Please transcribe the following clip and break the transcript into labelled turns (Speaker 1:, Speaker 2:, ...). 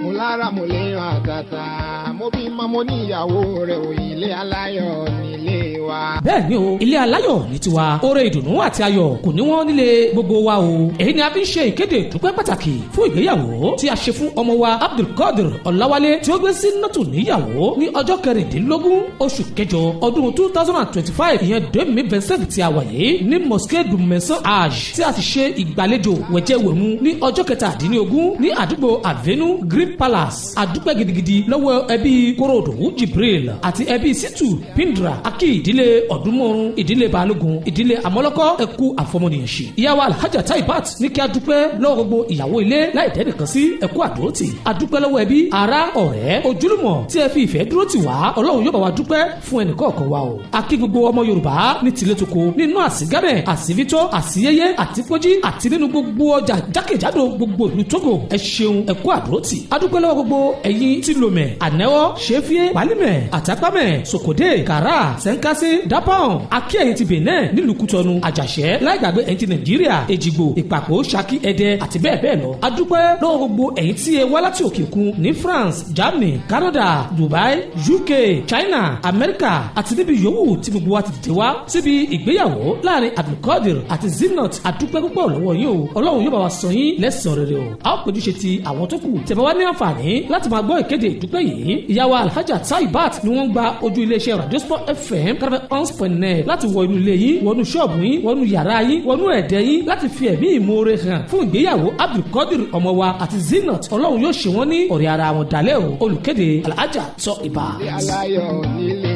Speaker 1: mo lára mo lè yan àtàtà mo bí mọ mo ní ìyàwó rẹ̀ ò ilé aláyọ̀ nílé wa.
Speaker 2: bẹ́ẹ̀ ni o ilé aláyọ̀ ní tiwa oore ìdùnnú àti ayọ̀ kò ní wọ́n nílé gbogbo wa o èyí ni a fi ń ṣe ìkéde ìdúpẹ́ pàtàkì fún ìgbéyàwó tí a ṣe fún ọmọ wa Abdul Kodri Ọláwálé tí ó gbé Zinatu níyàwó ní ọjọ́ 16 oṣù kẹjọ ọdún 2025 ìyẹn 2027 tí a wà yìí ní mosque du Mensonge Hajj tí a ti ṣe ìgbàlejò wẹ̀jẹ̀wẹ̀mu ní ọjọ́ 17 ní àdúgbò Avenue Green Palace àdúpẹ́ gidigidi lọ́wọ́ ẹbí Korodu Jibril àti ẹbí Situ Pindra akí ìdílé ọ̀dúnmọ̀rún ìdílé Balógun ìdílé Amọ́lọ́kọ́ ẹkú àfọmọnìyàn ṣe ìyàwó Alhaja Taibat ní kí a dúpẹ́ lọ́wọ́ gbogbo ìyàwó ilé láì dẹ́nìkan sí ẹkú àdúrótì àdúpẹ́ lọ́wọ́ ẹbí ará ọ̀rẹ́ ojúlùmọ̀ tí ẹ fi ìfẹ́ dúró tì wá Ọlọ́run yóò bá wa dúpẹ́ fún ẹnìkọ̀ọ̀kan wa o akí gbogbo ọmọ Yorùbá ní tìlétoko nínú àsìgámẹ̀ àsìvítọ́ àsìyẹyẹ àtìpọ́jí àti nínú gbogbo ọjà jákèjádò gbogbo ìlú Togo ẹ ṣeun ẹkú àdúrótì adúpẹ́ lọ́wọ́ gbogbo ẹ̀yin tí lomẹ̀ ànẹ́wọ́ ṣẹ́fíẹ́ pálímẹ̀ àtàpámẹ̀ sòkòdé kàrà sẹ́ńkásí dápọ̀n akí ẹ̀yin ti Benin nílùú Kútọ́nù àjàṣẹ́ láìgbàgbé ẹ̀yin ti Nàìjíríà èjìgbò ìpàpọ̀ Ṣakí ẹdẹ àti bẹ́ẹ̀ bẹ́ẹ̀ lọ adúpẹ́ lọ́wọ́ gbogbo ẹ̀yin tí ẹ wá láti òkè òkun ní France Germany Canada Dubai UK China America àti níbi yòówù tí gbogbo wa ti dìde wá síbi ìgbéyàwó láàrin Abdul Kodri àti Zinat adúpẹ́ púpọ̀ lọ́wọ́ yín o Ọlọ́run yóò bá wa sọ yín lẹ́san rere o a ó péjú ṣe ti àwọn tó kù tẹ̀bá wá ní àǹfààní láti máa gbọ́ ìkéde ìdúpẹ́ yìí ìyàwó Alhaja Taibat ni wọ́n gba ojú iléeṣẹ́ Radio Sport FM 101.9 láti wọ inú ilé yín wọnú ṣọ́ọ̀bù yín wọnú yàrá yín wọnú ẹ̀dẹ̀ yín láti fi ẹ̀mí ìmoore hàn fún ìgbéyàwó Abdul Kodri ọmọ wa àti Zinat Ọlọ́run yóò ṣe wọ́n ní ọ̀rẹ́ ara wọn dalẹ́ o olùkéde Alhaja Taibat.
Speaker 1: ilé aláyọ̀ nílé